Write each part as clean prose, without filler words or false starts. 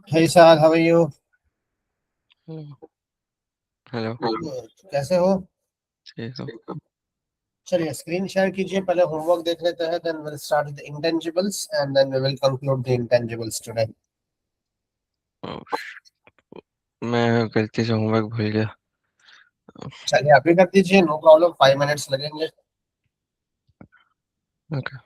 Hey Saad, how are you? Hello. Hello. कैसे हो? ठीक हो? चलिए स्क्रीन शेयर कीजिए, पहले होमवर्क देख लेते हैं, then will start the intangibles and then we will conclude the intangibles today. Oh, मैं गलती से होमवर्क भूल गया। चलिए अभी कर दीजिए, नो प्रॉब्लम, 5 मिनट्स लगेंगे। ओके।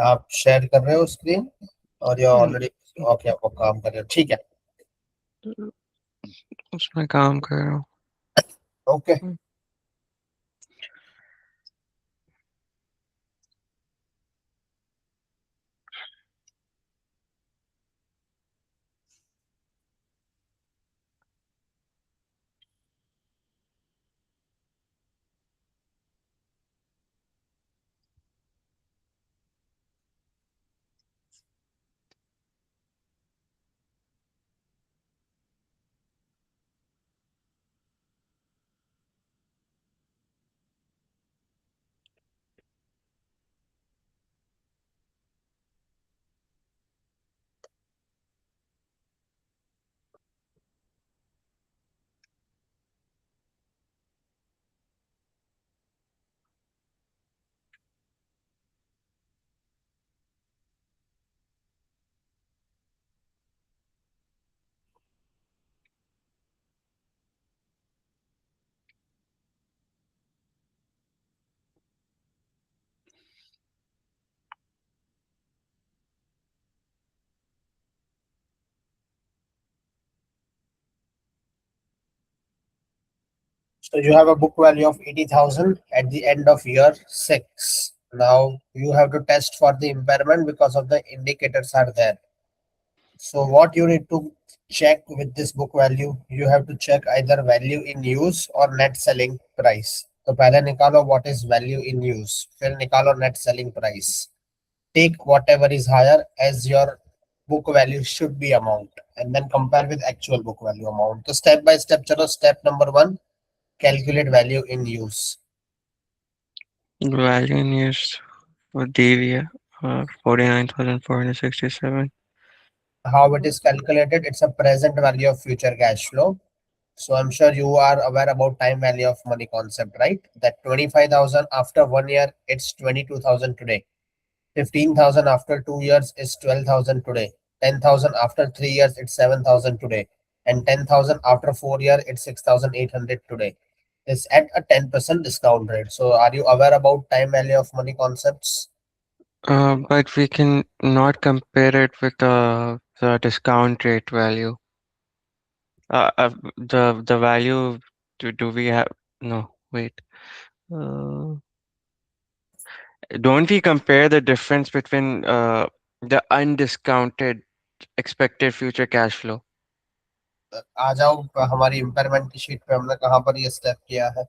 आप शेयर कर रहे हो स्क्रीन और ये हम्म, ऑलरेडी? ओके, आप वो काम कर रहे हो, ठीक है। उसमें काम कर रहा ओके, हूँ। so you have a book value of 80,000 at the end of year 6. Now you have to test for the impairment because of the indicators are there. So what you need to check with this book value, you have to check either value in use or net selling price. तो पहले निकालो what is value in use, फिर निकालो net selling price. Take whatever is higher as your book value should be amount and then compare with actual book value amount. तो step by step चलो. Step number 1, calculate value in use. Value in use वो दी हुई है 49,467। How it is calculated? It's a present value of future cash flow. So I'm sure you are aware about time value of money concept, right? That 25,000 after 1 year, it's 22,000 today. 15,000 after 2 years is 12,000 today. 10,000 after 3 years, it's 7,000 today. and 10,000 after 4 year, it's 6,800 today. It's at a 10% discount rate. So are you aware about time value of money concepts? But we can not compare it with the discount rate value. The value, do we have? No, wait. Uh, don't we compare the difference between the undiscounted expected future cash flow? आ जाओ हमारी impairment की sheet पे हमने कहाँ पर ये step किया है.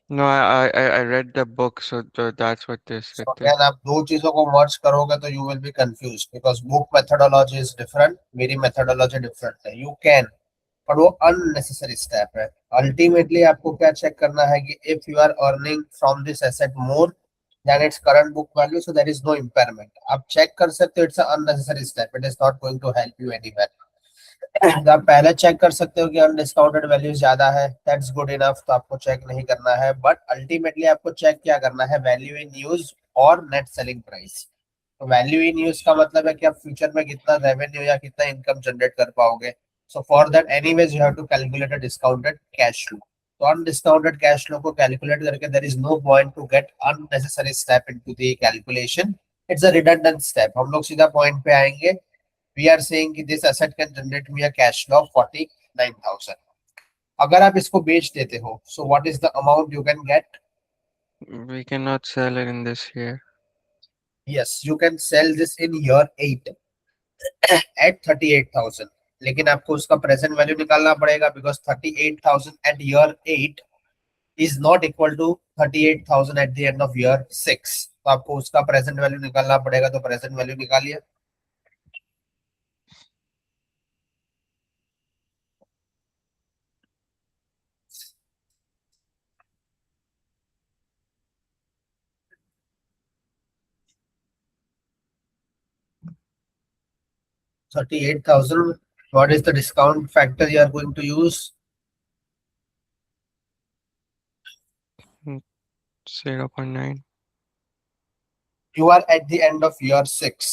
No, I read the book, so that's what this So it is. Again आप दो चीजों को मर्ज करोगे तो you will be confuse because book methodology is different, मेरी मेथोडोलॉजी डिफरेंट है. यू कैन, पर वो अननेसेसरी स्टेप है. अल्टीमेटली आपको क्या चेक करना है कि if you are earning from this asset more than its current book value, so there is no impairment. आप चेक कर सकते हो, it's unnecessary step, it is not going to help you anywhere. तो आप पहले चेक कर सकते हो कि अनडिस्काउंटेड वैल्यू ज्यादा है, दैट्स गुड इनफ, तो आपको चेक नहीं करना है. बट अल्टीमेटली आपको चेक क्या करना है, वैल्यू इन यूज और नेट सेलिंग प्राइस. तो वैल्यू इन यूज का मतलब है कि आप फ्यूचर में कितना रेवेन्यू या कितना इनकम जनरेट कर पाओगे. So for that anyways you have to calculate a discounted cash flow. तो अनडिस्काउंटेड कैश फ्लो को कैलकुलेट करके there is no point to get unnecessary step into the calculation. It's a redundant step. हम लोग सीधा point पे आएंगे. We are saying कि this asset can generate me a cash flow of 49,000. अगर आप इसको बेच देते हो, so what is the amount you can get. We cannot sell it in this year. Yes, you can sell this in year 8 at 38,000. लेकिन आपको उसका present value निकालना पड़ेगा because 38,000 at year 8 is not equal to 38,000 at the end of year 6. तो आपको उसका present value निकालना पड़ेगा. तो प्रेजेंट वैल्यू निकालिए. 38,000. What is the discount factor you are going to use? 0.9. You are at the end of year 6.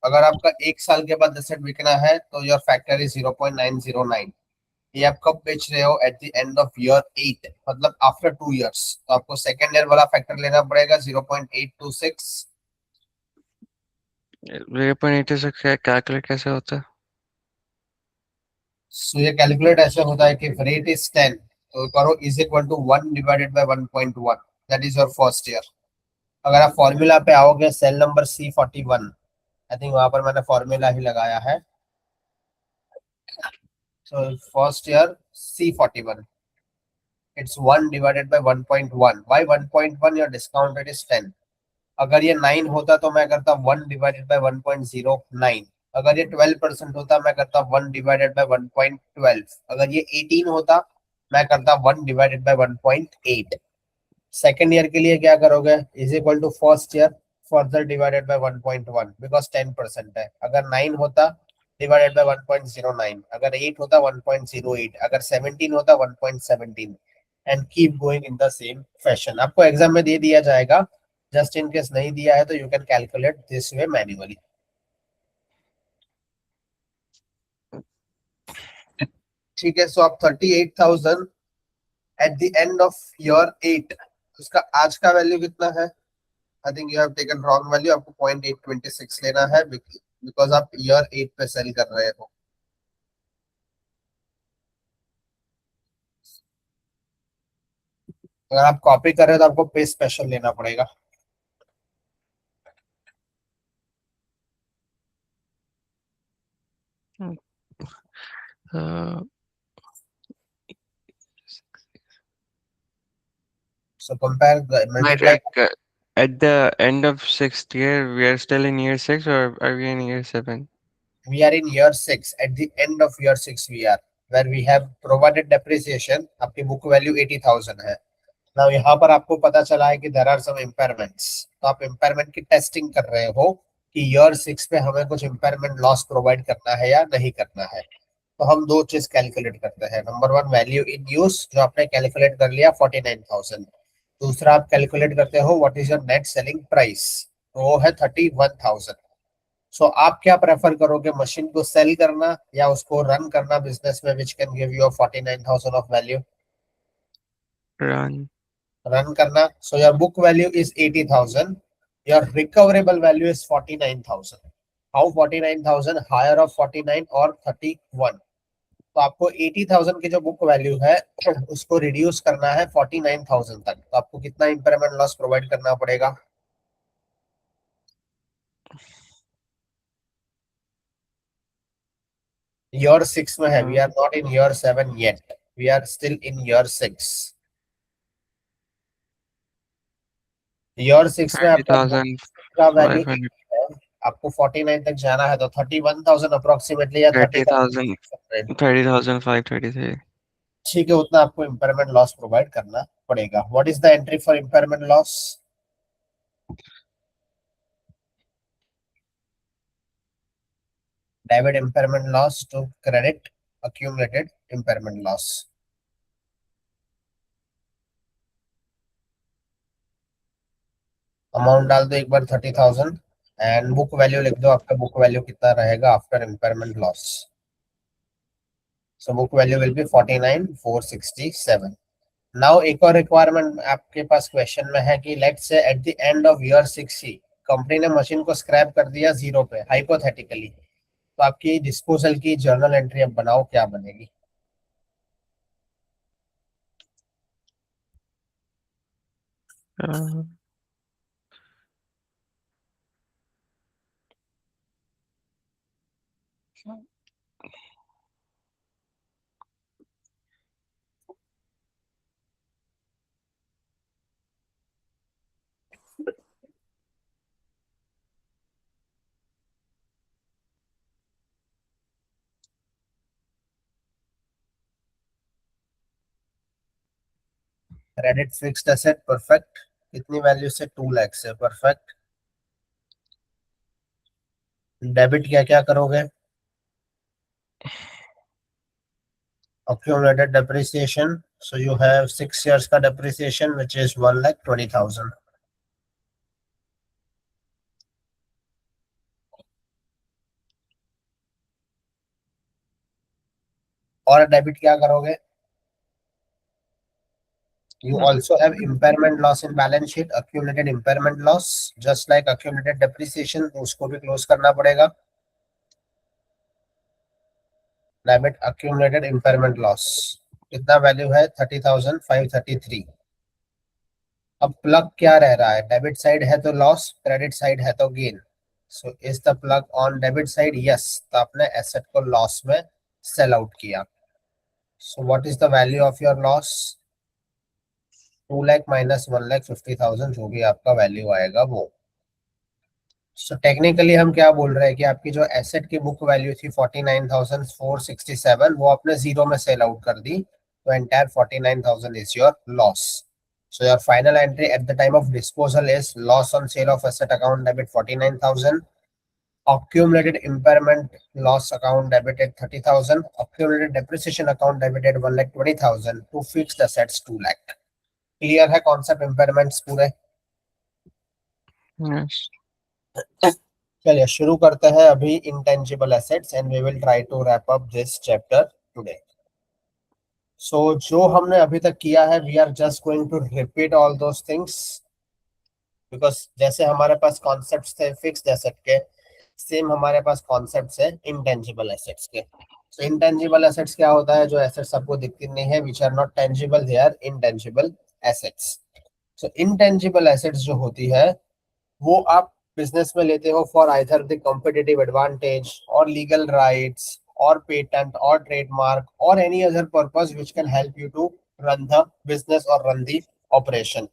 अगर आपका एक साल के बाद एसेट बिकना है तो योर फैक्टर इज 0.909. ये आप कब बेच रहे हो, eight the end of year 8, मतलब आफ्टर 2 इयर्स. तो आपको सेकेंड ईयर वाला फैक्टर लेना पड़ेगा 0.826. 0.8 से कैलकुलेट कैसे होता है? सो ये कैलकुलेट ऐसे होता है कि रेट इज 10, तो करो is equal to 1 divided by 1.1. That is your first year. अगर आप फॉर्मूला पे आओगे, cell number C41, I think वहां पर मैंने फॉर्मूला ही लगाया है. So first year C41, it's 1 divided by 1.1. Why 1.1? Your discount rate is 10. अगर ये 9 होता तो मैं करता 1 डिवाइडेड बाय 1.09. अगर ये 12% होता मैं करता 1 डिवाइडेड बाय 1.12. अगर ये 18 होता मैं करता 1 डिवाइडेड बाय 1.8. सेकेंड ईयर के लिए क्या करोगे, is equal to first year further divided by 1.1 because 10% है. अगर 9 होता डिवाइडेड बाय 1.09. अगर 8 होता 1.08. अगर 17 होता 1.17. And keep going in the same fashion. आपको एग्जाम में दे दिया जाएगा. जस्ट इन केस नहीं दिया है तो you can calculate this way manually. ठीक है. सो आप 38,000 at the end of year 8, उसका आज का वैल्यू कितना है. I think you have taken wrong value. आपको 0.826 लेना है बिकॉज आप ईयर 8 पे सेल कर रहे हो. अगर आप कॉपी कर रहे हो तो आपको पे स्पेशल लेना पड़ेगा. Uh, so compare, Wait, multiply. like at the end of sixth year, we are still in year six, or are we in year seven? We are in year 6. At the end of year 6 we are, where we have provided depreciation. आपकी book value 80,000 है. Now यहाँ पर आपको पता चला है कि there are some impairments. तो आप इम्पेयरमेंट की टेस्टिंग कर रहे हो कि ईयर 6 पे हमें कुछ इम्पेयरमेंट लॉस प्रोवाइड करना है या नहीं करना है. तो हम दो चीज कैलकुलेट करते हैं. Number one, value in use जो आपने कैलकुलेट कर लिया 49,000. दूसरा आप कैलकुलेट करते हो what is your net selling price, तो वो है 31,000. सो आप क्या प्रेफर करोगे, मशीन को सेल करना या उसको रन करना बिजनेस में, which can give you 49,000 of value? Run. Run करना. So your book value is 80,000, your recoverable value is 49,000. How 49,000 higher of 49 और 31? तो आपको 80,000 की जो बुक वैल्यू है उसको रिड्यूस करना है 49,000 तक. तो आपको कितना इम्पेयरमेंट लॉस प्रोवाइड करना पड़ेगा? ईयर 6 में है, we Uh, are not in year 7 येट, we are still in year 6. Year 6 में thirty आपका thousand का वैल्यू five hundred. 80 है, आपको 49 तक जाना है, तो 31,000 अप्रोक्सीमेटली या 30,000. 30,600. 30,533. ठीक है, उतना आपको इम्पेयरमेंट लॉस प्रोवाइड करना पड़ेगा. What is the entry for impairment loss? Debit impairment loss to credit accumulated impairment loss. Amount डाल दो एक बार 30,000 एंड बुक वैल्यू लिख दो. आपका बुक वैल्यू कितना रहेगा after impairment loss? So book value will be 49,467. Now एक और रिक्वायरमेंट आपके पास क्वेश्चन में है कि let's say eight the end of year 6 he company ने मशीन को स्क्रैप कर दिया जीरो पे हाइपोथेटिकली, तो आपकी डिस्पोजल की जर्नल एंट्री अब बनाओ, क्या बनेगी? Uh, credit fixed asset, perfect. कितनी वैल्यू से? 2 लाख से, परफेक्ट. डेबिट क्या क्या करोगे? accumulated depreciation. So you have 6 years का depreciation which is 1,20,000. और डेबिट क्या करोगे? You also have impairment loss in balance sheet, accumulated impairment loss, just like accumulated depreciation, तो उसको भी क्लोज करना पड़ेगा. डेबिट accumulated impairment loss कितना वैल्यू है? 30,533. अब प्लग क्या रह रहा है? डेबिट साइड है तो लॉस, क्रेडिट साइड है तो gain. So is the plug on debit side? Yes. तो आपने एसेट को लॉस में सेल आउट किया. सो what is the value of your loss? 2 lakh minus 1,50,000, जो भी आपका वैल्यू आएगा वो. सो टेक्निकली हम क्या बोल रहे हैं कि आपकी जो एसेट की बुक वैल्यू थी 49,467, वो आपने जीरो में सेल आउट कर दी, तो entire 49,000 is your loss. So your final entry at the time of disposal is loss on sale of asset account debit 49,000, accumulated impairment loss account debited 30,000, accumulated depreciation account debited 1,20,000, to fixed assets 2 lakh. Clear है concept impairments पूरे? yes. चलिए शुरू करते हैं अभी intangible assets and we will try to wrap up this chapter today. So जो हमने अभी तक किया है, we are just going to repeat all those things, because जैसे हमारे पास कॉन्सेप्ट्स थे फिक्स्ड एसेट के, सेम हमारे पास कॉन्सेप्ट्स है इंटेंजिबल एसेट्स के. सो इंटेंजिबल एसेट्स क्या होता है? जो एसेट्स आपको दिखती नहीं है, which are not tangible, they are intangible assets. So intangible assets जो होती है वो आप बिजनेस में लेते हो for either the competitive advantage और लीगल राइट्स और पेटेंट और ट्रेडमार्क और any other purpose which can help you to run the business और run the operation.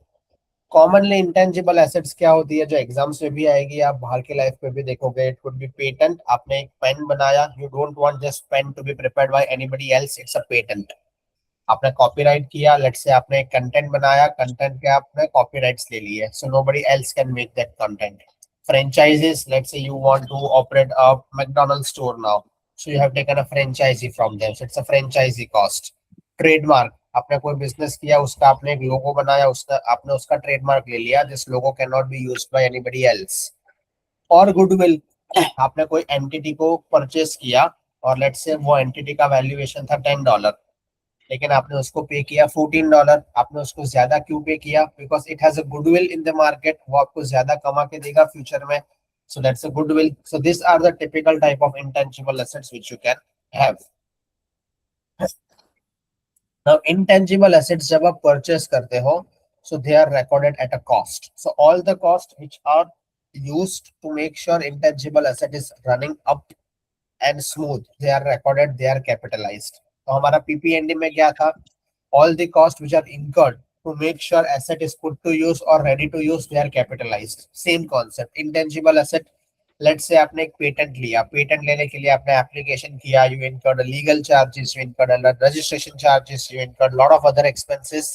Commonly intangible assets क्या होती है जो एग्जाम्स में भी आएगी, आप बाहर की लाइफ में भी देखोगे? It could be patent. आपने एक पेन बनाया, you don't want just pen to be prepared by anybody else, it's a patent. आपने कॉपीराइट किया, लेट्स से आपने एक कंटेंट बनाया, कंटेंट के आपने कॉपीराइट्स ले लिए, so nobody else can make that content. Franchises, let's say you want to operate a McDonald's store now, so you have taken a franchisee from them, so it's a franchisee cost. Trademark, आपने कोई business किया, उसका आपने एक लोगो बनाया, उसका आपने उसका ट्रेडमार्क ले लिया, this logo can not be used by anybody else. और गुडविल, आपने कोई एंटिटी को परचेस किया और लेट्स से वो एंटिटी का वैल्यूएशन था $10, लेकिन आपने उसको पे किया $14। आपने उसको ज्यादा क्यों पे किया? Because it has a goodwill in the market, वो आपको ज्यादा कमा के देगा फ्यूचर में। So that's a goodwill. So this are the typical type of intangible assets which you can have. Now intangible assets जब आप परचेस करते हो, so they are recorded at a cost. So all the costs which are used to make sure intangible asset is running up and smooth, they are recorded, they are capitalized. तो हमारा पीपीएनडी में क्या था? All the costs which are incurred to make sure asset is put to use or ready to use, they are capitalized. Same concept. Intangible asset, let's say आपने एक patent लिया, patent लेने के लिए आपने एप्लीकेशन किया, you incurred legal charges, you incurred registration charges, you incurred lot of other expenses.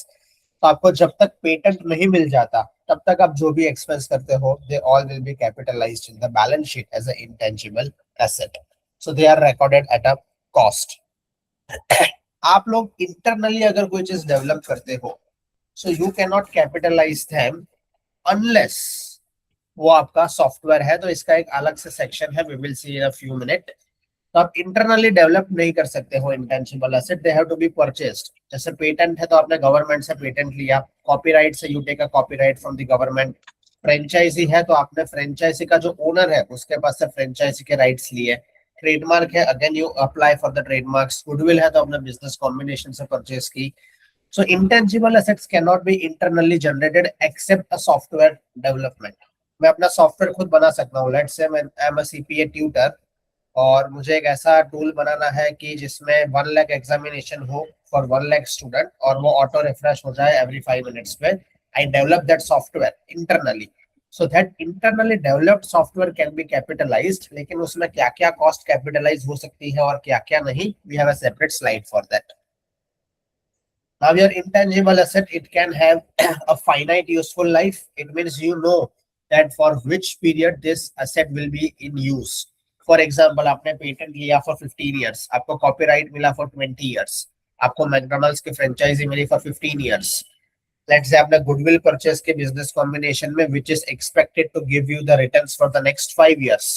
तो आपको जब तक पेटेंट नहीं मिल जाता तब तक आप जो भी एक्सपेंस करते हो, they all will be capitalized in the balance sheet as a intangible asset. So they are recorded at a cost. आप लोग इंटरनली अगर कोई चीज डेवलप करते हो, so you can not capitalize them unless वो आपका सॉफ्टवेयर है। तो इसका एक अलग से सेक्शन है, we will see in a few minute. तो आप इंटरनली डेवलप नहीं कर सकते हो intangible asset, they have to be purchased. जैसे पेटेंट है तो आपने गवर्नमेंट से पेटेंट लिया, कॉपीराइट से you take a copyright from the government. Franchisee है तो आपने फ्रेंचाइजी का जो ओनर है उसके पास से फ्रेंचाइजी के राइट्स लिए। ट्रेडमार्क है, again you apply for the trademarks. Goodwill है तो आपने बिजनेस कॉम्बिनेशन से परचेस की। So intangible assets cannot be internally generated except a software development. मैं अपना सॉफ्टवेयर खुद बना सकता हूँ। लेट्स से मैं I am a CPA tutor और मुझे एक ऐसा टूल बनाना है कि जिसमें 1 लाख एग्जामिनेशन हो फॉर 1 लाख स्टूडेंट और वो ऑटो रिफ्रेश हो जाए एवरी 5 मिनट्स में। I develop that software internally. So that internally developed software can be capitalised, लेकिन उसमें क्या क्या कॉस्ट कैपिटलाइज हो सकती है और क्या क्या नहीं, we have a separate slide for that. Now, your intangible asset, it can have a finite useful life. It means you know that for which period this asset will be in use. For example, आपने patent लिया for 15 years, आपको copyright मिला for 20 years, आपको McDonald's की franchisee मिली for 15 years. Let's say आपने goodwill purchase के business combination में which is expected to give you the returns for the next 5 years.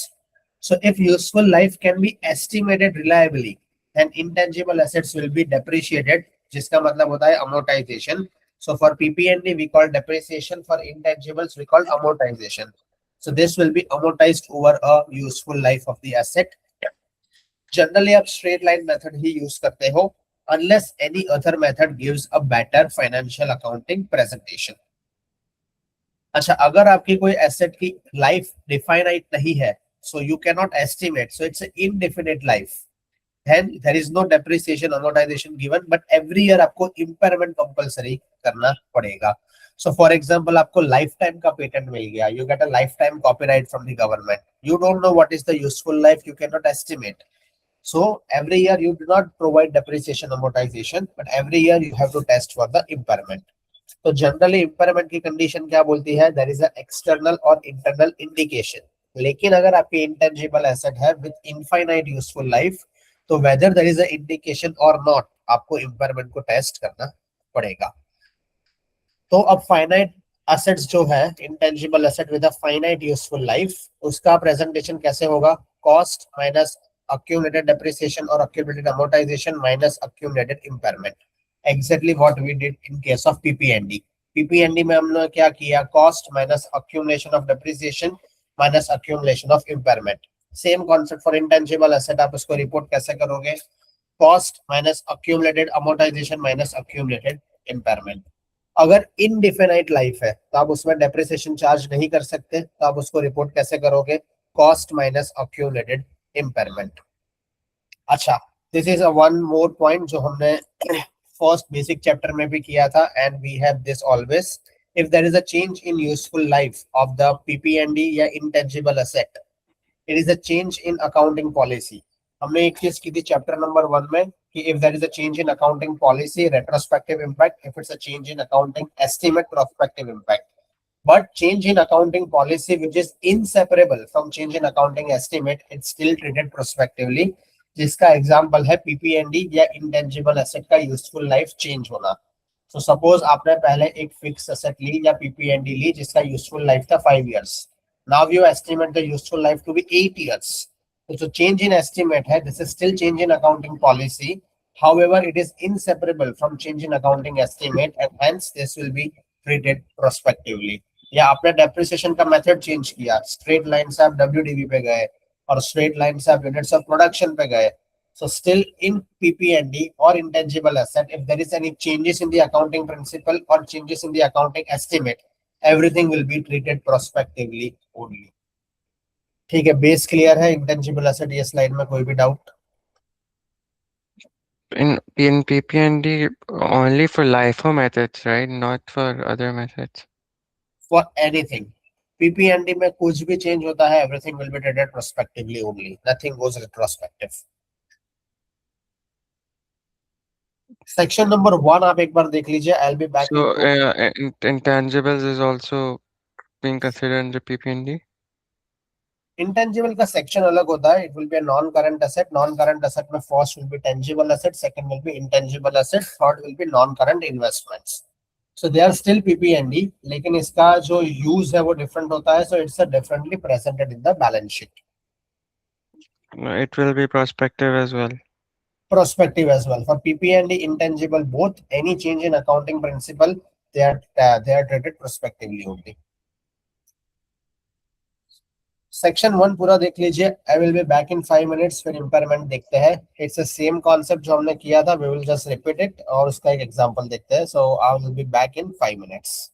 So if useful life can be estimated reliably, then intangible assets will be depreciated, जिसका मतलब होता है amortization. So for PP&D we call depreciation, for intangibles we call amortization. So this will be amortized over a useful life of the asset. Generally आप straight line method ही use करते हो unless any other method gives a better financial accounting presentation. अच्छा, अगर आपकी कोई asset की life definite नहीं है, so you can not estimate, so it's indefinite life, then there is no depreciation amortization given, but every year आपको impairment compulsory करना पड़ेगा। सो फॉर एग्जांपल आपको लाइफ टाइम का पेटेंट मिल गया, you get a life time copyright from the government, you don't know what is the useful life, you can not estimate. So every year you do not provide depreciation amortization, but every year you have to test for the impairment. तो generally impairment की condition क्या बोलती है? There is a external और internal indication. लेकिन अगर आपकी intangible asset है विद इनफाइनाइट यूजफुल लाइफ, तो whether there is a indication और नॉट, आपको इम्पेयरमेंट को टेस्ट करना पड़ेगा। तो अब फाइनाइट एसेट्स जो है, intangible asset with a finite useful life, उसका प्रेजेंटेशन कैसे होगा? Cost minus accumulated depreciation or accumulated amortization minus accumulated impairment. Exactly what we did in case of PPND. PPND में हमने क्या किया? Cost minus accumulation of depreciation minus accumulation of impairment. Same concept for intangible asset. आप उसको report कैसे करोगे? Cost minus accumulated amortization minus accumulated impairment. अगर इनडिफिनाइट life है तो आप उसमें डेप्रिसिएशन चार्ज नहीं कर सकते, तो आप उसको रिपोर्ट कैसे करोगे? Cost minus accumulated impairment. अच्छा, this is a one more point जो हमने फर्स्ट बेसिक चैप्टर में भी किया था, and we have this always. If there is a change in useful life of the PPND या intangible asset, it is a change in accounting policy. हमने एक चीज की थी चैप्टर नंबर 1 में कि if there is a change in accounting policy, retrospective impact, if it's a change in accounting estimate, prospective impact. But change in accounting policy, which is inseparable from change in accounting estimate, it's still treated prospectively, जिसका example है पीपीएनडी या intangible asset का useful life change होना। तो suppose आपने पहले एक fix asset ली या पीपीएनडी ली जिसका यूजफुल लाइफ था 5 years, Now you estimate the useful life to be 8 years. So change in estimate है. This is still change in accounting policy. However, it is inseparable from change in accounting estimate, and hence this will be treated prospectively. या आपने depreciation का method change किया, straight line से आप WDV पे गए और स्ट्रेट लाइन से आप यूनिट्स ऑफ प्रोडक्शन पे गए. So still in PP&D or intangible asset, if there is any changes in the accounting principle or changes in the accounting estimate, everything will be treated prospectively only. ठीक है, base clear है intangible asset ये slide में, कोई भी doubt? In PP&D only for LIFO methods, right? Not for other methods. For anything, PPND में कुछ भी चेंज होता है, everything will be treated prospectively only, nothing goes retrospective. Section number 1 आप एक बार देख लीजिए. I will be back in So 2. intangibles is also being considered under PP&D. Intangible का सेक्शन अलग होता है. It will be non current asset. Non current asset में first will be tangible asset, second will be intangible asset, third will be non current investments. So they are still PPND, लेकिन इसका जो use है वो different होता है. So it's differently presented in the balance sheet. It will be prospective as well. Prospective as well. For PP&D intangible, both any change in accounting principle, they are treated prospectively only. Section 1 पूरा देख लीजिए. I will be back in 5 minutes. फिर impairment देखते हैं. It's the same concept जो हमने किया था. We will just repeat it और उसका एक एग्जांपल देखते हैं. So I will be back in 5 minutes.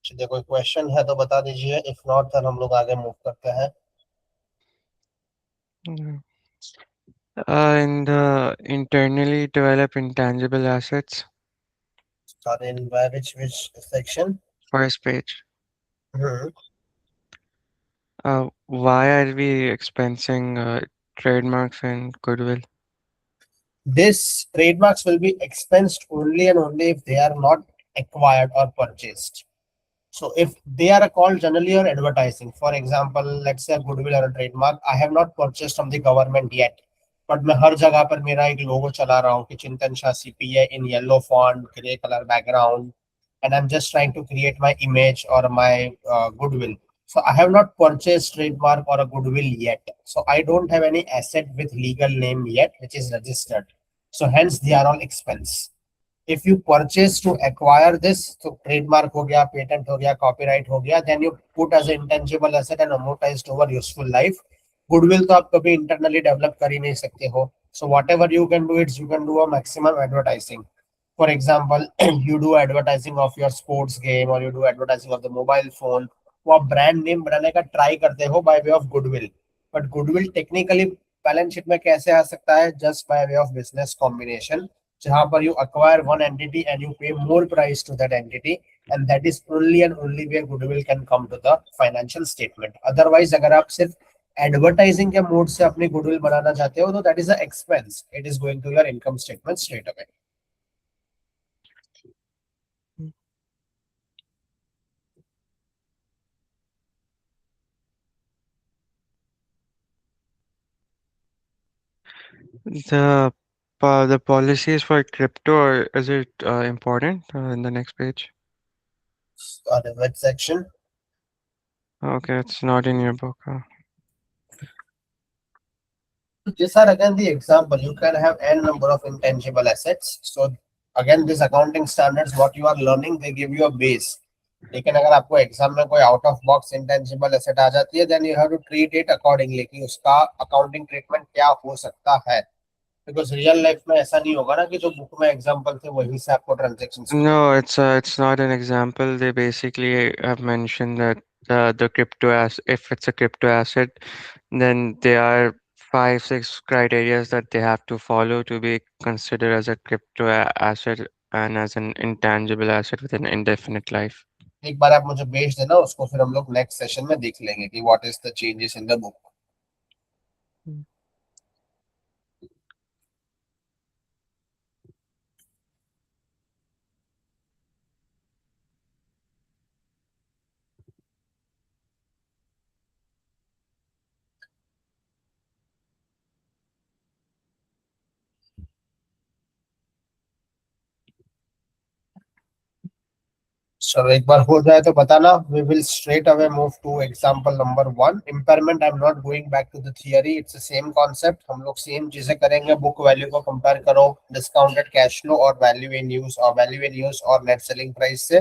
चलिए, कोई क्वेश्चन है तो बता दीजिए. इफ नॉट देन हम लोग आगे मूव करते हैं. Yeah. In the internally developed intangible assets, In which section? first page. Hmm. Why are we expensing trademarks and goodwill? This trademarks will be expensed only and only if they are not acquired or purchased. So if they are called generally or advertising, for example, let's say a goodwill or a trademark, I have not purchased from the government yet, but मैं हर जगह पर मेरा एक लोगो चला रहा हूँ कि चिंतन Shah CPA in yellow font, grey color background, and I'm just trying to create my image or my goodwill. So I have not purchased trademark or a goodwill yet. So I don't have any asset with legal name yet, which is registered. So hence they are all expense. If you purchase to acquire this, so trademark हो गया, patent हो गया, copyright हो गया, then you put as an intangible asset and amortized over useful life. Goodwill तो आप कभी internally develop कर ही नहीं सकते हो. So whatever you can do, it's you can do a maximum advertising. For example, you do advertising of your sports game or you do advertising of the mobile phone. वो आप brand name बनाने का try करते हो by way of goodwill. But goodwill technically balance sheet में कैसे आ सकता है? Just by way of business combination, जहां पर you acquire one entity and you pay more price to that entity, and that is only and only way goodwill can come to the financial statement. Otherwise अगर आप सिर्फ advertising के mode से अपनी goodwill बनाना चाहते हो तो that is a expense, it is going to your income statement straight away. The the policies for crypto, or is it important in the next page? The web section. Okay, it's not in your book. Huh? So these are again the example. You can have n number of intangible assets. So again, this accounting standards, what you are learning, they give you a base. लेकिन अगर आपको exam में कोई out of box intangible asset आ जाती है, then you have to treat it accordingly कि उसका अकाउंटिंग ट्रीटमेंट क्या हो सकता है. बिकॉज रियल लाइफ में ऐसा नहीं होगा ना कि जो बुक में एग्जांपल थे वही से आपको ट्रांजेक्शंस मिलेंगे. No, it's not an example. They basically have mentioned that the crypto as if it's a crypto asset, then there are five, six criterias that they have to follow to be considered as a asset and as an intangible asset with an indefinite life. एक बार आप मुझे भेज देना उसको, फिर हम लोग next session में देख लेंगे कि what is the changes in the book. Mm. चलो एक बार हो जाए तो बताना. We will straight away move to example number 1, impairment. I am not going back to the theory, it's the same concept. हम लोग सेम चीजें करेंगे. बुक वैल्यू को कंपेयर करो डिस्काउंटेड कैश फ्लो और वैल्यू इन यूज और net selling price से.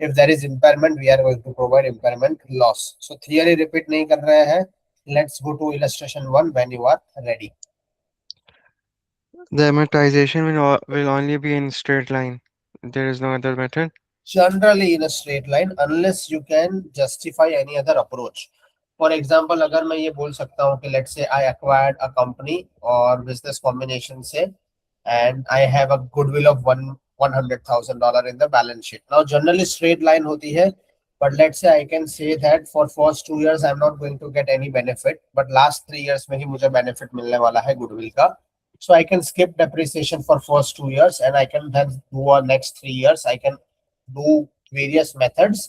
If there is impairment we are going to provide impairment loss. So theory repeat नहीं कर रहे हैं. Let's go to illustration 1 when you are ready. The amortization will only be in straight line. There is no other method. Generally in a straight line unless you can justify any other approach. For example, अगर मैं ये बोल सकता हूँ कि let's say I acquired a company और business combination से, and I have a goodwill of $100,000 in the balance sheet. Now generally straight line होती है, but let's say I can say that for first 2 years I'm not going to get any benefit, but last 3 years में ही मुझे benefit मिलने वाला है goodwill का. So I can skip depreciation for first 2 years and I can then do a next 3 years. I can do various methods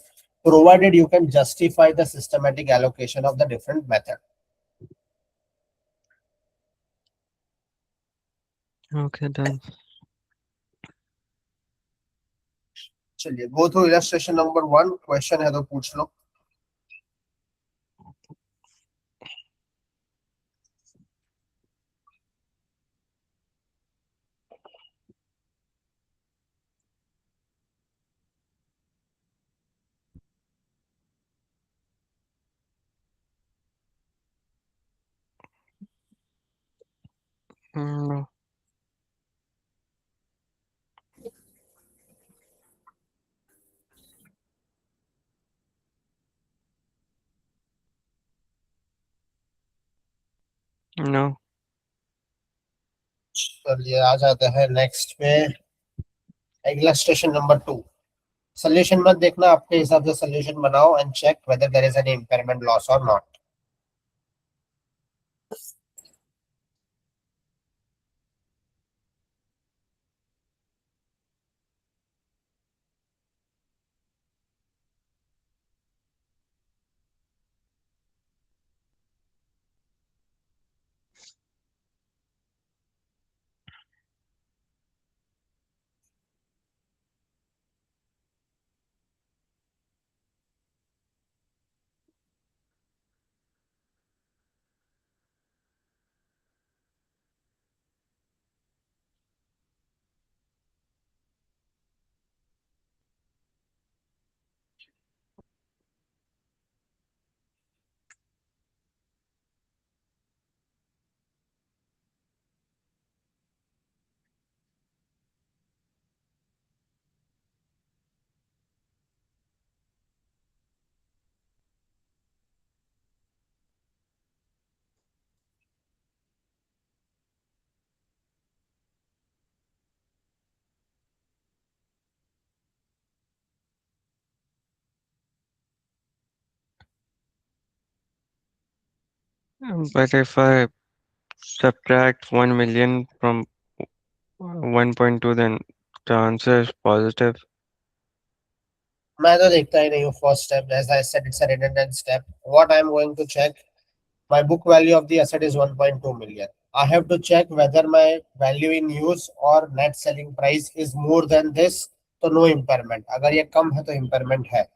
provided you can justify the systematic allocation of the different method. Okay, done. चलिए go through illustration number 1. Question है तो पूछ लो. No, no. चलिए आ जाते हैं next पे. Illustration number 2. Solution मत देखना, आपके हिसाब से सोल्यूशन बनाओ and check whether there is any impairment loss और not. But if I subtract 1 million from 1.2, then the answer is positive. मैं तो देखता ही नहीं हूँ first step, as I said it's a redundant step. What I am going to check, my book value of the asset is 1.2 million. I have to check whether my value in use or net selling price is more than this. तो no impairment. अगर ये कम है तो impairment है.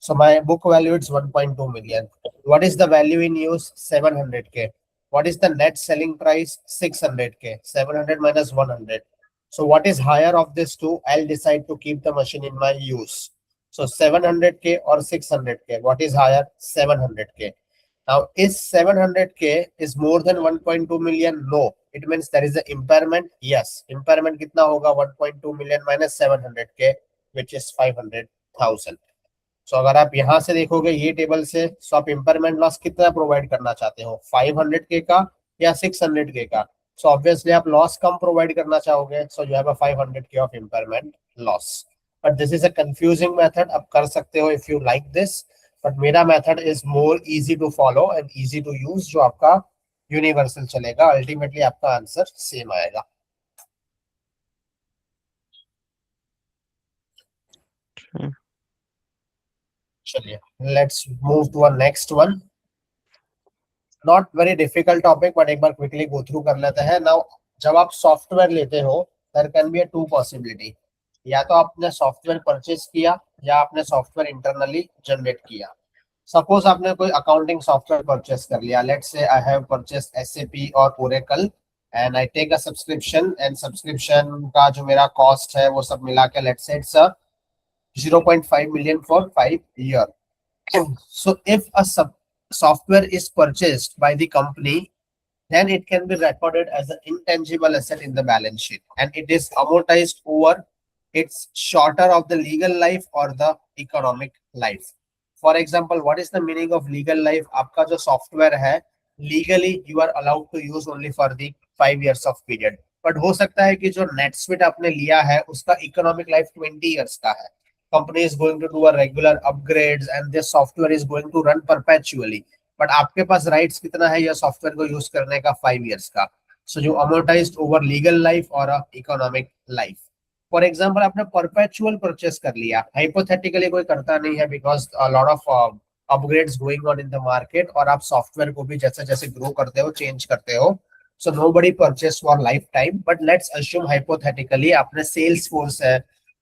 So my book value is 1.2 million. What is the value in use? 700k. What is the net selling price? 600k. 700 minus 100. So what is higher of this two? I'll decide to keep the machine in my use. So 700k or 600k. What is higher? 700k. Now, is 700k is more than 1.2 million? No. It means there is an impairment. Yes. Impairment kitna hoga? 1.2 million minus 700k, which is 500,000. सो अगर आप यहाँ से देखोगे ये table से, सो आप impairment loss कितना provide करना चाहते हो, 500k का या 600k का? सो ऑब्वियसली आप लॉस कम प्रोवाइड करना चाहोगे, so you have a 500k of impairment loss. But this is a confusing method. आप कर सकते हो if you like this, but मेरा method is more easy to follow and easy to use, जो आपका यूनिवर्सल चलेगा. अल्टीमेटली आपका answer same आएगा. Okay. चलिए, let's move to a next one. Not very difficult topic, but एक बार quickly go through कर लेते हैं. नाउ, जब आप सॉफ्टवेयर लेते हो, there can be a two possibility. या तो आपने सॉफ्टवेयर परचेज किया या आपने सॉफ्टवेयर इंटरनली जनरेट किया. सपोज आपने कोई अकाउंटिंग सॉफ्टवेयर परचेस कर लिया. Let's say I have purchase SAP और Oracle and I take a subscription, and subscription का जो मेरा कॉस्ट है वो सब मिला के let's say it's 0.5 million for 5 years. So if a software is purchased by the company, then it can be recorded as an intangible asset in the balance sheet, and it is amortized over its shorter of the legal life or the economic life. For example, what is the meaning of legal life? आपका जो software है, legally you are allowed to use only for the 5 years of period. But हो सकता है कि जो NetSuite आपने लिया है उसका economic life 20 years का है. Company is going to do a regular upgrades and this software is going to run perpetually. But आपके पास राइट्स कितना है यह सॉफ्टवेयर को यूज करने का? 5 years का. सो जो अमोर्टाइज्ड ओवर लीगल लाइफ और इकोनॉमिक लाइफ. फॉर एग्जांपल, आपने परपेचुअल परचेस कर लिया, हाइपोथेटिकली कोई करता नहीं है because lot of upgrades going on in the market, और आप सॉफ्टवेयर को भी जैसे जैसे ग्रो करते हो चेंज करते हो. So nobody purchase for life time. But let's assume hypothetically आपने सेल्स फोर्स है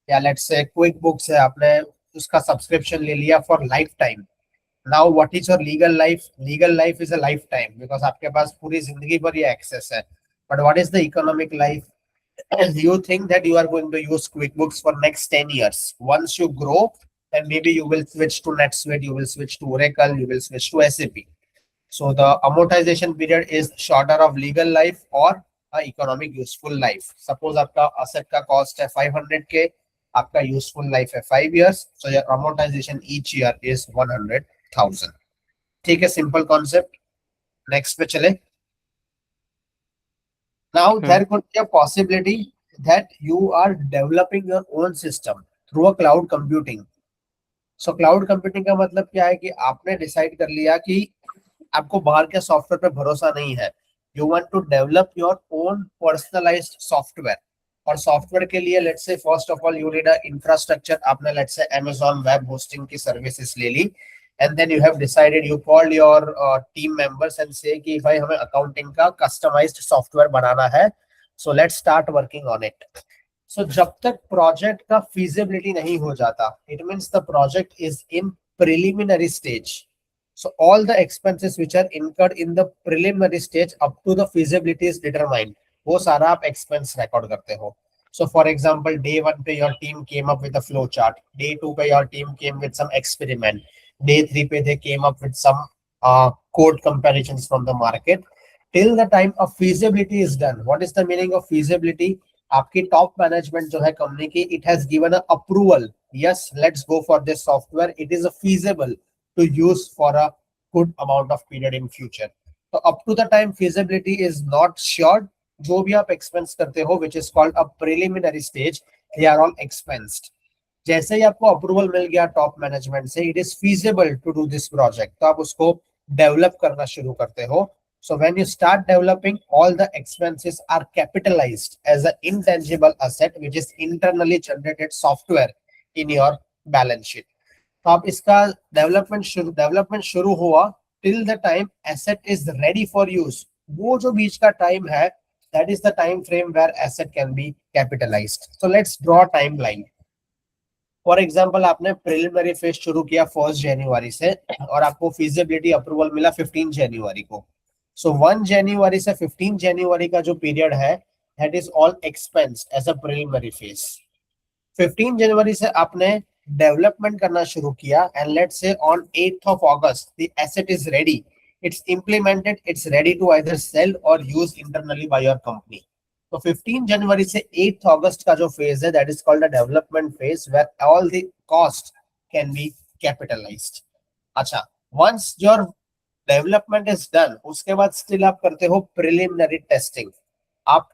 या लेट्स से क्विक बुक्स है, आपने उसका सब्सक्रिप्शन ले लिया for life time. Now what is your legal life? Legal life is a lifetime because आपके पास पूरी जिंदगी भर ये access है. But what is the economic life? You think that you are going to use QuickBooks for next 10 years. Once you grow, then maybe you will switch to NetSuite, you will switch to Oracle, you will switch to SAP. So the amortization period is shorter of legal life or economic useful life. Suppose आपका asset का cost है 500k, आपका useful life है 5 years, so your amortization each year is 100,000. ठीक है, simple concept. Next पे चले. Now Okay. there could be a possibility that you are developing your own system through a cloud computing. So cloud computing का मतलब क्या है कि आपने डिसाइड कर लिया कि आपको बाहर के सॉफ्टवेयर पे भरोसा नहीं है. You want to develop your own personalized software. और सॉफ्टवेयर के लिए let's say first of all you need a infrastructure. आपने let's say Amazon web hosting की सर्विसेज ले ली, and then you have decided, you called your team members and say कि भाई हमें अकाउंटिंग का कस्टमाइज्ड सॉफ्टवेयर बनाना है, so let's start working on it. So जब तक प्रोजेक्ट का feasibility नहीं हो जाता, it means the project is in preliminary stage. So all the expenses which are incurred in the preliminary stage up to the feasibility is determined, वो सारा आप expense record करते हो. So for example, day 1 पे your team came up with a flow chart, day 2 पे your team came with some experiment, day 3 पे they came up with some code comparisons from the market. Till the time of feasibility is done. What is the meaning of feasibility? आपकी top management जो है company की, it has given a approval, yes let's go for this software, it is feasible to use for a good amount of period in future. So up to the time feasibility is not sure, जो भी आप expense करते हो which is called a preliminary stage, they are all expensed. जैसे ही आपको approval मिल गया top management से, it is feasible to do this project, तो आप उसको डेवलप करना शुरू करते हो. So when you start developing, all the expenses are capitalized as an intangible asset, which is internally generated software in your balance sheet. तो आप इसका डेवलपमेंट शुरू हुआ till the time asset is ready for use, वो जो बीच का time है, that is the time frame where asset can be capitalized. So let's draw time line. For example, आपने प्रिलिमिनरी फेज शुरू किया 1 जनवरी से और आपको फिजिबिलिटी अप्रूवल मिला 15 जनवरी को. सो 1 जनवरी से 15 जनवरी का जो पीरियड है, that is all expense as a preliminary phase. 15 जनवरी से आपने डेवलपमेंट करना शुरू किया and let's say on 8 of August the asset is ready, it's implemented, it's ready to either sell or use internally by your company. तो 15 जनवरी से 8 अगस्त का जो फेज है, that is called a development phase where all the cost can be capitalized. अच्छा, once your development is done, उसके बाद still आप करते हो प्रिलिमिनरी टेस्टिंग. आप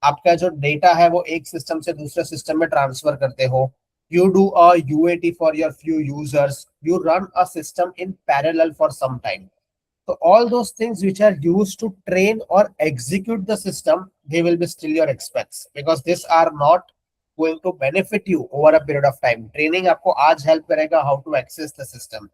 आपका जो डेटा है वो एक सिस्टम से दूसरे सिस्टम में ट्रांसफर करते हो. You do a UAT for your few users. You run a system in parallel for some time. So all those things which are used to train or execute the system, they will be still your expense because these are not going to benefit you over a period of time. Training आपको आज help करेगा how to access the system.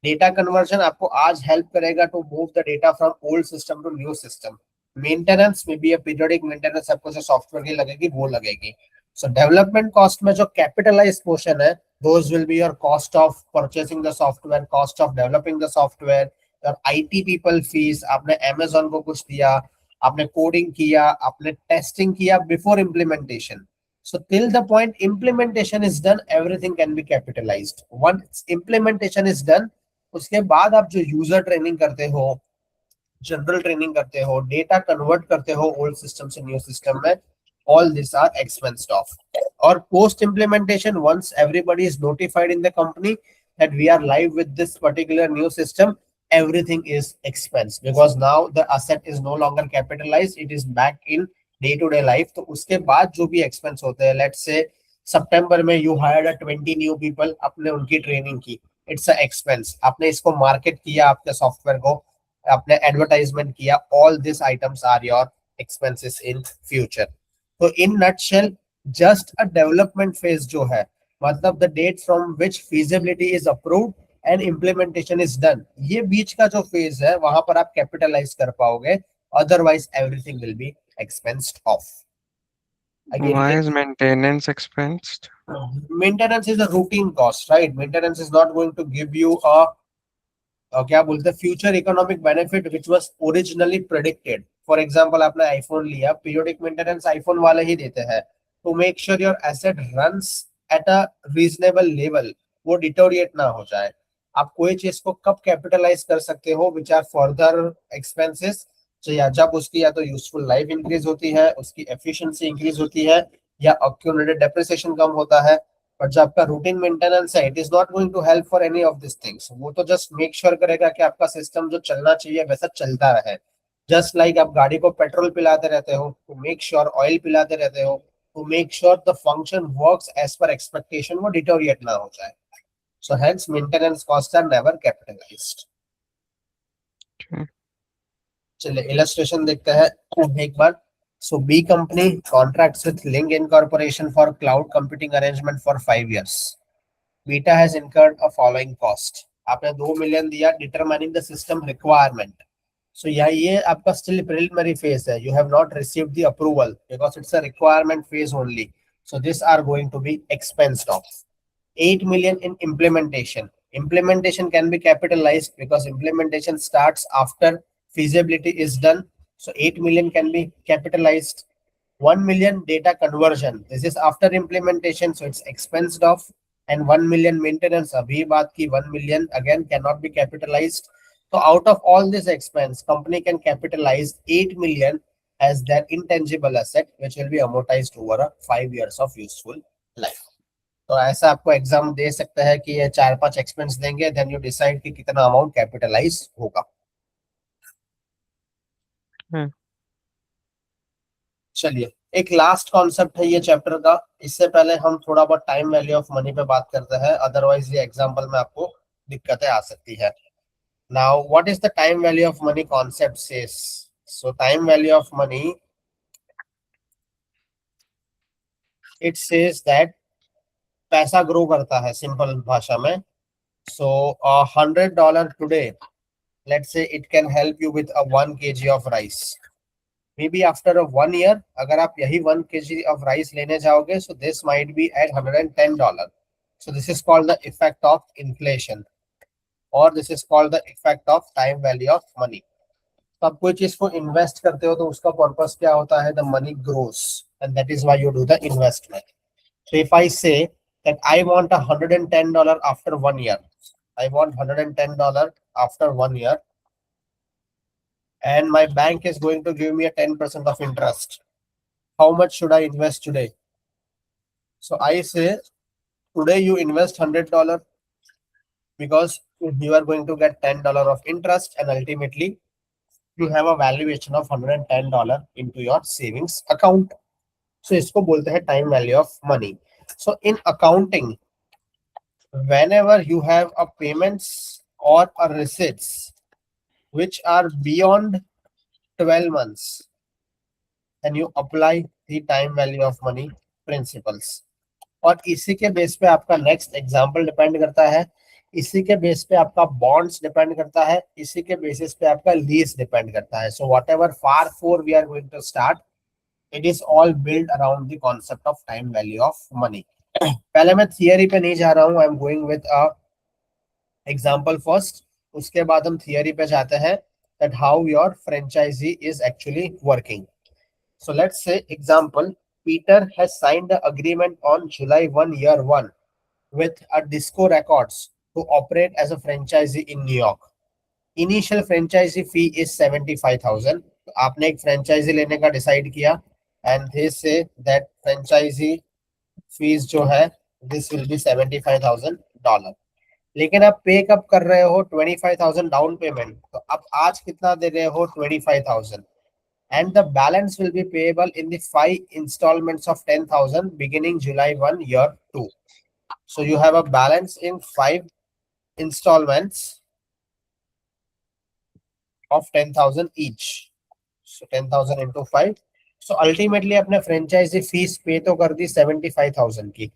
Data conversion आपको आज help करेगा to move the data from old system to new system. Maintenance में भी periodic maintenance आपको जो सॉफ्टवेयर की लगेगी वो लगेगी. सो डेवलपमेंट कॉस्ट में जो कैपिटलाइज पोर्शन है, those will be your cost of purchasing the software, cost of developing the software, your IT people fees. आपने अमेजोन को कुछ दिया, आपने कोडिंग किया, आपने टेस्टिंग किया before implementation. So till the point implementation is done, everything can be capitalized. Once implementation is done, उसके बाद आप जो यूजर ट्रेनिंग करते हो, जनरल ट्रेनिंग करते हो, डेटा कन्वर्ट करते हो ओल्ड सिस्टम से न्यू सिस्टम में, all these are expensed off. Or post implementation, once everybody is notified in the company that we are live with this particular new system, everything is expensed because now the asset is no longer capitalized, it is back in day to day life. तो उसके बाद जो भी expense होते हैं, let's say सितंबर में you hired 20 new people, आपने उनकी ट्रेनिंग की, इट्स अ एक्सपेंस. आपने इसको मार्केट किया, आपके सॉफ्टवेयर को आपने एडवर्टाइजमेंट किया, all this items are your expenses in future. तो in nutshell just a development phase जो है, मतलब the date from which feasibility is approved and implementation is done, ये बीच का जो फेज है वहां पर आप कैपिटलाइज कर पाओगे, otherwise everything will be expensed off. Again, Why is maintenance expensed? maintenance is a routine cost, right? Maintenance is not going to give you a क्या बोलते हैं future economic benefit which was originally predicted. For example, आपने iPhone लिया, periodic maintenance iPhone वाले ही देते हैं to make sure your asset runs at a reasonable level, वो डिटोरिएट ना हो जाए. आप कोई चीज को कब कैपिटलाइज कर सकते हो विच आर फर्दर एक्सपेंसेस, या जब उसकी या तो यूजफुल लाइफ इंक्रीज होती है, उसकी एफिशिएंसी इंक्रीज होती है, या अक्यूमुलेटेड डेप्रिसिएशन कम होता है. बट जो आपका रूटीन मेंटेनेंस है, it is not going to help for any of this things. वो तो जस्ट मेक श्योर करेगा कि आपका सिस्टम जो चलना चाहिए वैसा चलता रहे. जस्ट लाइक आप गाड़ी को पेट्रोल पिलाते रहते हो टू मेक श्योर, ऑयल पिलाते रहते हो to make sure the function works as per expectation, वो डिटोरिएट ना हो जाए. So hence maintenance cost are never capitalized. Okay. चलिए इलस्ट्रेशन देखते हैं एक बार. So B company contracts with Link Incorporation for cloud computing arrangement for 5 years. Beta has incurred a following cost. आपने 2 million दिया determining the system requirement. So ये आपका still preliminary phase है. You have not received the approval because it's a requirement phase only. So these are going to be expensed off. 8 million in implementation. Implementation can be capitalized because implementation starts after feasibility is done. So 8 million can be capitalized. 1 million data conversion. This is after implementation, so it's expensed off. And 1 million maintenance. Abhi baat ki 1 million again cannot be capitalized. So out of all this expense, company can capitalize 8 million as their intangible asset, which will be amortized over a 5 years of useful life. तो ऐसा आपको exam दे सकता है कि ये 4-5 expense देंगे, then you decide कि कितना अमाउंट कैपिटलाइज होगा. Hmm. चलिए, एक लास्ट कॉन्सेप्ट है ये चैप्टर का. इससे पहले हम थोड़ा बहुत टाइम वैल्यू ऑफ मनी पे बात करते हैं, अदरवाइज ये एग्जाम्पल में आपको दिक्कतें आ सकती है. Now, what is the time value of money concept says? So, time value of money, it says that पैसा ग्रो करता है सिंपल भाषा में. So, $100 today, let's say it can help you with a 1 kg of rice. Maybe after a 1 year, अगर आप यही 1 kg of rice लेने जाओगे, so this might be at $110. So this is called the effect of inflation, or this is called the effect of time value of money. तो आप कोई चीज को इन्वेस्ट करते हो तो उसका पर्पस क्या होता है? The money grows, and that is why you do the investment. So if I say that I want $110 after 1 year, I want $110 after 1 year, and my bank is going to give me a 10% of interest. How much should I invest today? So I say today you invest $100 because you are going to get $10 of interest, and ultimately you have a valuation of $110 into your savings account. So इसको बोलते हैं time value of money. So in accounting, whenever you have a payments or a receipts which are beyond 12 months, and you apply the time value of money principles. और इसी के base पे आपका next example depend करता है, इसी के base पे आपका बॉन्ड्स डिपेंड करता है, इसी के बेसिस पे आपका लीज डिपेंड करता है. So whatever far for we are going to start, it is all build around the concept of time value of money. पहले मैं थियरी पे नहीं जा रहा हूँ, I am going with a example first. उसके बाद हम थियरी पे जाते हैं that how your franchisee is actually working. So let's say example, Peter has signed the agreement on July 1, year 1 with a Disco Records to operate as a franchisee in New York. Initial franchisee fee is 75,000. तो आपने एक franchise लेने का decide किया, and they say that franchisee fees जो है this will be $75,000. लेकिन आप पे कब कर रहे हो? 25,000 डाउन पेमेंट. तो आप आज कितना दे रहे हो? 25,000. And the balance will be payable in the 5 installments of 10,000 beginning July 1, year 2. So you have a balance in 5 installments of 10,000 each. So 10,000 into 5. So ultimately अपने franchisee fees pay तो कर दी 75,000 की,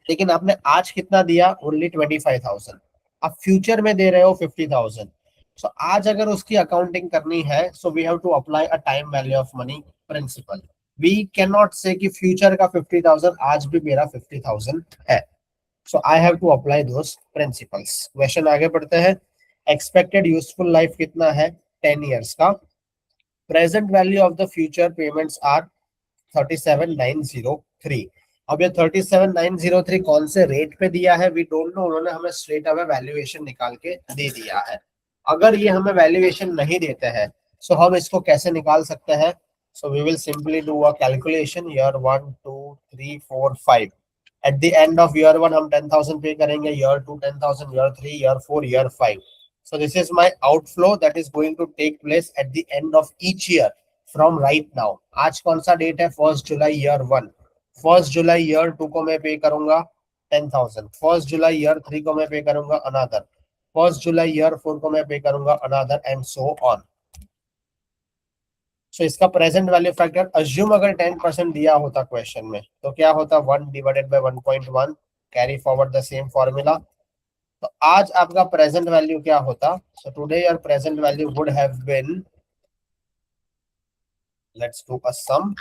लेकिन आपने आज कितना दिया? ओनली 25,000. आप फ्यूचर में दे रहे हो 50,000. सो आज अगर उसकी अकाउंटिंग करनी है, so we have to apply a time value of money principle. We can not say कि फ्यूचर का 50,000 आज भी मेरा 50,000 है. So I have to apply those principles. Question आगे बढ़ते हैं. एक्सपेक्टेड यूजफुल लाइफ कितना है? 10 years का. Present value of the future payments are 37,903. अब ये 37,903 कौन से रेट पे दिया है? We don't know. उन्होंने हमें स्ट्रेट अवे वैल्यूएशन निकाल के दे दिया है. अगर ये हमें वैल्यूएशन नहीं देते हैं, सो हम इसको कैसे निकाल सकते हैं? So we will simply do a calculation. Year 1 2 3 4 5. At the end of year 1 हम 10,000 पे करेंगे, year 2 10,000, year 3, year 4, year 5. So this is my outflow that is going to take place at the end of each year from right now. आज कौन सा date है? 1st July year 1. 1st July year 2 को मैं पे करूंगा 10,000. 1st July year 3 को मैं पे करूंगा अनदर. 1st July year 4 को मैं पे करूंगा अनदर, एंड सो ऑन. सो इसका प्रेजेंट वैल्यू फैक्टर अज्यूम अगर 10% दिया होता क्वेश्चन में, तो क्या होता? 1 divided by 1.1. Carry forward the same formula. तो आज आपका प्रेजेंट वैल्यू क्या होता? So today your present value would have been, let's do a sum,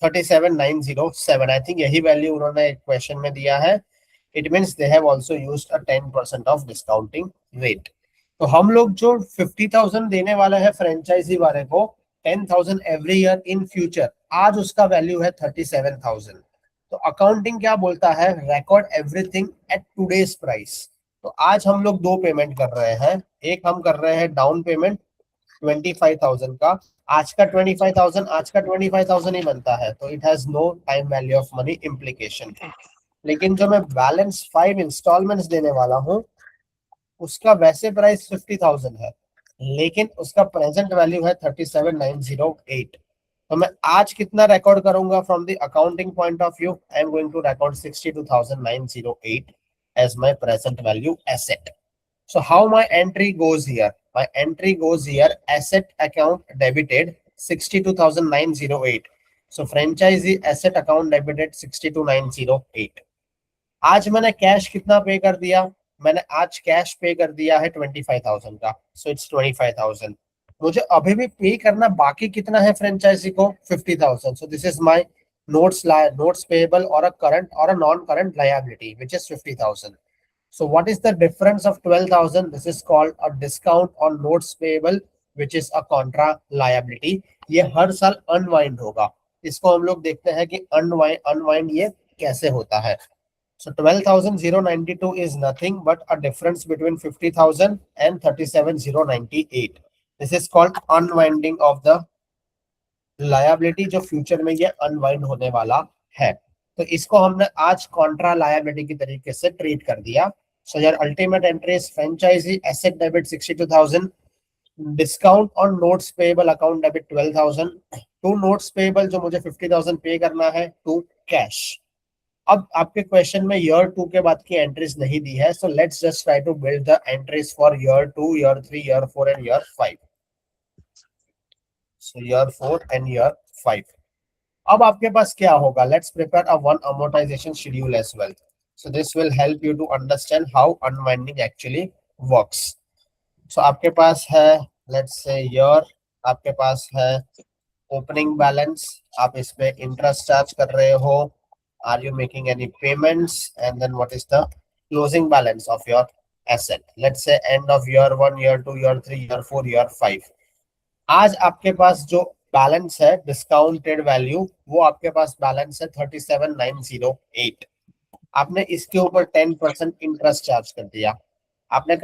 37,907. I think यही वैल्यू उन्होंने क्वेश्चन में दिया है. It means they have also used a 10% of discounting rate. तो हम लोग जो 50,000 देने वाले हैं फ्रेंचाइजी वाले को, 10,000 एवरी ईयर इन फ्यूचर, आज उसका वैल्यू है 37,000. तो अकाउंटिंग क्या बोलता है? Record everything at today's price. तो आज हम लोग दो पेमेंट कर रहे हैं. एक हम कर रहे हैं डाउन पेमेंट 25,000 का. आज का 25,000 आज का 25,000 ही बनता है, तो it has no time value of money implication. लेकिन जो मैं बैलेंस 5 इंस्टॉलमेंट्स देने वाला हूँ, उसका वैसे प्राइस 50,000 है, लेकिन उसका प्रेजेंट वैल्यू है 37,908. तो मैं आज कितना रिकॉर्ड करूंगा? From the accounting point of view, I am going to record 62,908 as my present value asset. So how my entry goes here? My entry goes here, asset account debited 62,908. So franchisee asset account debited 62,908. आज मैंने cash कितना पे कर दिया? मैंने आज cash पे कर दिया है 25,000 का, सो इट्स 25,000. मुझे अभी भी पे करना बाकी कितना है फ्रेंचाइजी को? 50,000. So this is my notes payable or a current or a non-current liability, which is 50,000. So what is the difference of 12,000? This is called a discount on notes payable, which is a contra liability. ये हर साल unwind होगा. इसको हम लोग देखते हैं कि unwind ये कैसे होता है. So 12,092 is nothing but a difference between 50,000 and 37,098. This is called unwinding of the liability, जो फ्यूचर में ये अनवाइंड होने वाला है. तो इसको हमने आज कॉन्ट्रा लायबिलिटी की तरीके से ट्रीट कर दिया. So your ultimate entry is franchisee asset debit 62,000, discount on notes payable account debit 12,000, to notes payable जो मुझे 50,000 पे करना है, टू कैश. अब आपके क्वेश्चन में ईयर 2 के बाद की एंट्रीज नहीं दी है, so let's just try to build the entries for year 2, year 3, year 4 and year 5. So year 4 and year 5. अब आपके पास क्या होगा? Let's prepare a one amortization schedule as well. So this will help you to understand how unwinding actually works. So आपके पास है, let's say year, आपके पास है ओपनिंग बैलेंस, आप इस पे इंटरेस्ट चार्ज कर रहे हो. Are you making any payments? And then what is the closing balance of your asset? Let's say end of year 1, year 2, year 3, year 4, year 5. आज आपके पास जो बैलेंस है डिस्काउंटेड वैल्यू, वो आपके पास बैलेंस है 37,908. आपने इसके ऊपर 10% इंटरेस्ट चार्ज कर दिया. आपने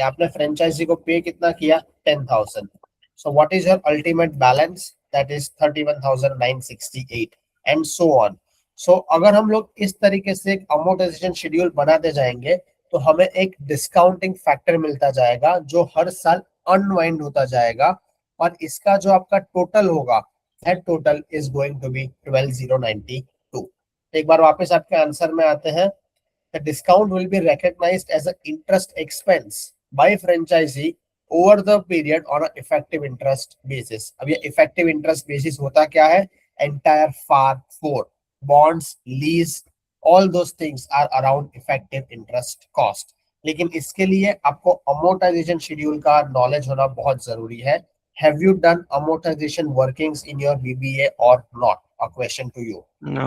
आपने फ्रेंचाइजी को पे कितना किया? 10,000. So what is your ultimate balance? That is 31,968 and so on. So अगर हम लोग इस तरीके से एक अमोर्टाइजेशन शेड्यूल बनाते जाएंगे तो हमें एक डिस्काउंटिंग फैक्टर मिलता जाएगा जो हर साल अनवाइंड होता जाएगा, और इसका जो आपका टोटल होगा, that total is going to be 12,092. एक बार वापस आपके आंसर में आते हैं. The discount will be recognized as an interest expense by franchisee over the period on an effective interest basis. अब ये effective interest basis होता क्या है? Entire FAR 4, bonds, lease, all those things are around effective interest cost. लेकिन इसके लिए आपको amortization schedule का knowledge होना बहुत जरूरी है. Have you done amortization workings in your BBA or not? A question to you. No.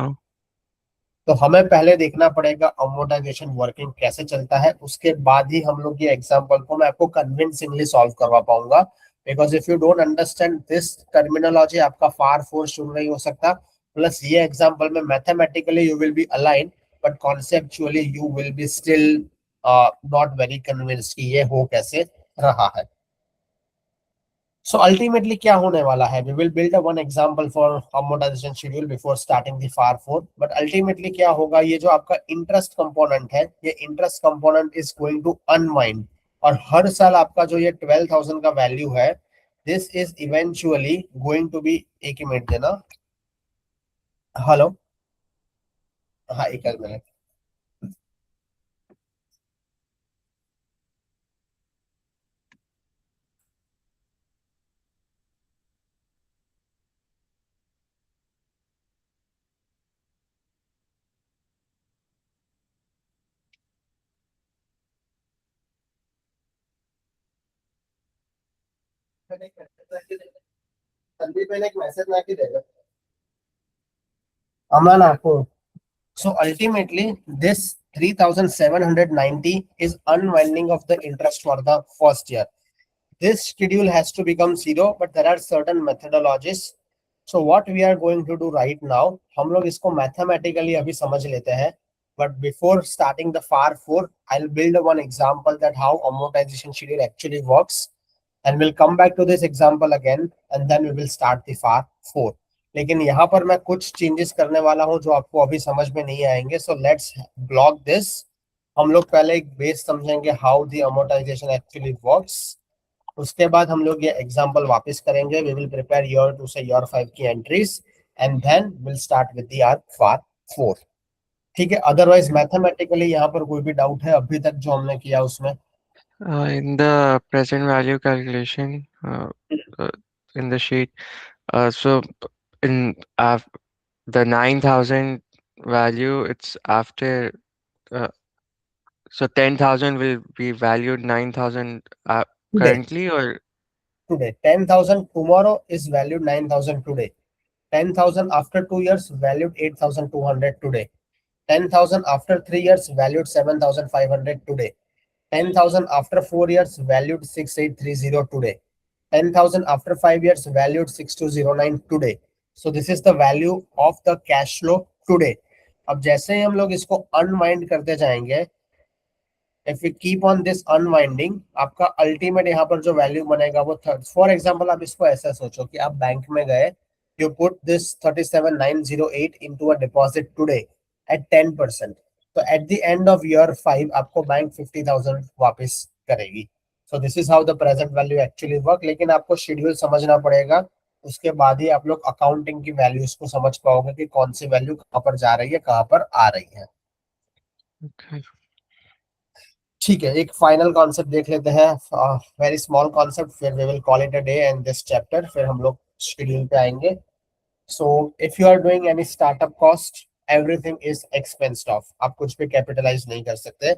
तो हमें पहले देखना पड़ेगा अमोर्टाइजेशन वर्किंग कैसे चलता है, उसके बाद ही हम लोग ये एग्जांपल को मैं आपको कन्विंसिंगली सॉल्व करवा पाऊंगा. Because if you don't understand this terminology, आपका फार फोर शुरू नहीं हो सकता. प्लस ये एग्जांपल में mathematically you will be align, but conceptually you will be still not very convinced कि ये हो कैसे रहा है. So ultimately क्या होने वाला है? We will build a one example for amortization schedule before starting the FAR 4. But ultimately क्या होगा? ये जो आपका interest component है, ये interest component is going to unwind. और हर साल आपका जो ये 12,000 का value है, this is eventually going to be, एक ही मिनट देना. हेलो, हाँ एक मिनट. संदीप ने एक मैसेज ला के देगा. अमन आपको. So ultimately, this 3,790 is unwinding of the interest for the first year. This schedule has to become zero, but there are certain methodologies. So what we are going to do right now, हम लोग इसको mathematically अभी समझ लेते हैं. But before starting the FAR 4, I'll build one example that how amortization schedule actually works. And we'll come back to this example again, and then we will start the FAR 4. लेकिन यहाँ पर मैं कुछ changes करने वाला हूँ जो आपको अभी समझ में नहीं आएंगे. So let's block this. हम लोग पहले एक बेस समझेंगे how the amortisation actually works. उसके बाद हम लोग ये एग्जांपल वापस करेंगे. वी विल प्रिपेयर ईयर 2 से ईयर 5 की entries, and then will start with the FAR 4. ठीक है. अदरवाइज मैथमेटिकली यहाँ पर कोई भी डाउट है अभी तक जो हमने किया उसमें? In the present value calculation, uh, in the sheet, so in the 9,000 value, it's after, uh, so 10,000 will be valued 9,000 Today, currently, or 10,000 tomorrow is valued 9,000 today. 10,000 after 2 years valued 8,200 today. 10,000 after 3 years valued 7,500 today. 10,000 after 4 years valued 6,830 today. 10,000 after 5 years valued 6,209 today. So this is the value of the cash flow today. अब जैसे ही हम लोग इसको unwind करते जाएंगे, if we keep on this unwinding, आपका ultimate यहाँ पर जो वैल्यू बनेगा वो थर्ड। फॉर एग्जाम्पल आप इसको ऐसा सोचो कि आप बैंक में गए, you put this 37,908 into a deposit today at 10%। तो eight the end of year 5 आपको बैंक 50,000 वापस करेगी। So this is how the present value actually work. लेकिन आपको शेड्यूल समझना पड़ेगा, उसके बाद ही आप लोग अकाउंटिंग की वैल्यूज को समझ पाओगे कि कौन सी वैल्यू कहाँ पर जा रही है, कहाँ पर आ रही है। okay. ठीक है, एक फाइनल कॉन्सेप्ट देख लेते हैं, वेरी स्मॉल कॉन्सेप्ट, फिर we will call it a day and this chapter, फिर हम लोग शेड्यूल पे आएंगे। So if you are doing any startup cost, everything is expensed off. आप कुछ भी कैपिटलाइज नहीं कर सकते।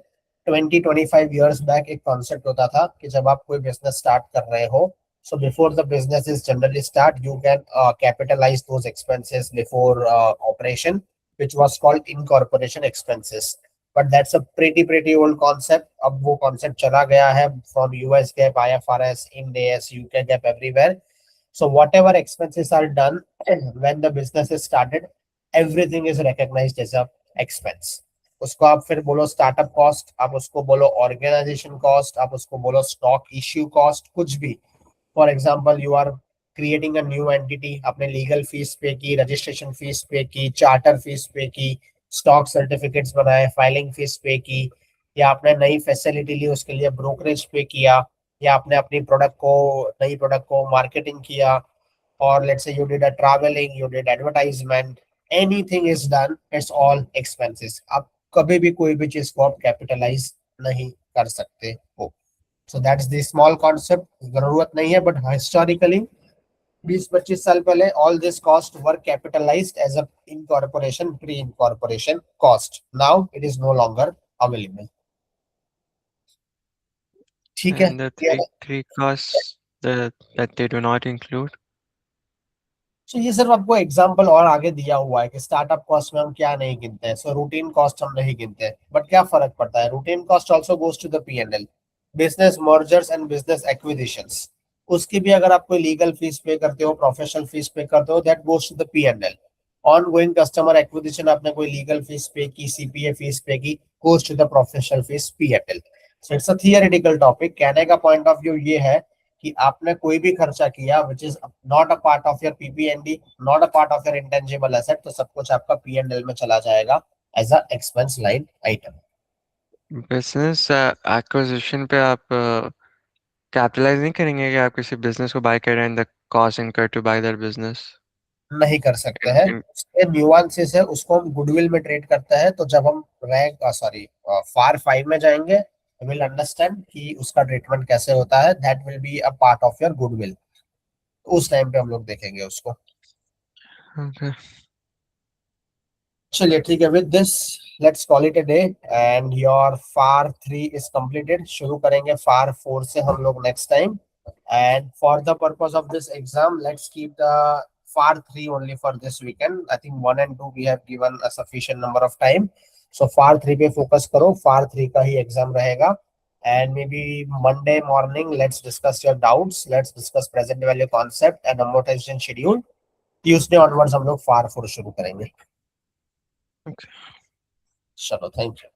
20-25 years बैक एक कॉन्सेप्ट होता था कि जब आप कोई बिजनेस स्टार्ट कर रहे हो, so before the business is generally start, you can capitalize those expenses before operation, which was called incorporation expenses. But that's a pretty old concept. अब वो concept चला गया है, from US GAAP, IFRS, Ind AS, UK GAAP, everywhere. So whatever expenses are done when the business is started, everything is recognized as a expense. उसको आप फिर बोलो startup cost, आप उसको बोलो ऑर्गेनाइजेशन कॉस्ट, आप उसको बोलो स्टॉक इश्यू कॉस्ट, कुछ भी। For example you are creating a new entity, आपने लीगल फीस पे की, रजिस्ट्रेशन फीस पे की, चार्टर फीस पे की, स्टॉक सर्टिफिकेट्स बनाए, फाइलिंग फीस पे की, या आपने नई फैसिलिटी ली उसके लिए ब्रोकरेज पे किया, या आपने अपनी प्रोडक्ट को, नई प्रोडक्ट को मार्केटिंग किया, और let's say you did a travelling, you did advertisement, anything is done, it's all expenses. आप कभी भी कोई भी चीज को आप कैपिटलाइज नहीं कर सकते हो। So that's the small concept, जरूरत नहीं है, बट हिस्टोरिकली 20-25 साल पहले all this cost were capitalized as a incorporation, pre incorporation cost. Now it is no longer available. ठीक है, And the three costs that they do not include. तो ये सिर्फ आपको एग्जांपल और आगे दिया हुआ है कि स्टार्टअप कॉस्ट में हम क्या नहीं गिनते हैं। सो रूटीन कॉस्ट हम नहीं गिनते हैं, बट क्या फर्क पड़ता है, routine cost also goes to the PNL. Business mergers and business acquisitions, उसकी भी अगर आप कोई लीगल फीस पे करते हो, प्रोफेशनल फीस पे करते हो, that goes to the PNL. Ongoing customer acquisition, आपने कोई लीगल फीस पे की, सीपीए फीस पे की, goes to the professional fees, PNL. So it's a theoretical topic. कहने का पॉइंट ऑफ व्यू ये है कि आपने कोई भी खर्चा किया which is not a part of your PPND, not a part of your intangible asset, तो सब कुछ आपका पीएनएल में चला जाएगा as a expense line item. Business acquisition पे आप कैपिटलाइज नहीं करेंगे कि आप किसी बिजनेस को बाय कर रहे हैं, the cost incur to buy that business. नहीं कर सकते हैं, उसके न्यूआंसेस है, उसको हम गुडविल में ट्रेड करते हैं। तो जब हम रैंक सॉरी फार 5 में जाएंगे, विल अंडरस्टैंड कि उसका ट्रीटमेंट कैसे होता है, that will be a part of your goodwill. उस टाइम पे हम लोग देखेंगे उसको। ओके। चलिए ठीक है, with this let's call it a day and your FAR 3 is completed. शुरू करेंगे फार 4 से हम लोग next time. And for the purpose of this exam, let's keep the FAR 3 only for this weekend. I think 1 and 2 we have given a sufficient number of time. So FAR 3 पे focus करो, FAR 3 का ही exam रहेगा। And may be Monday morning let's discuss your doubts, let's discuss present value concept and amortization schedule. Tuesday onwards हम लोग फार 4 शुरू करेंगे। चलो, थैंक यू।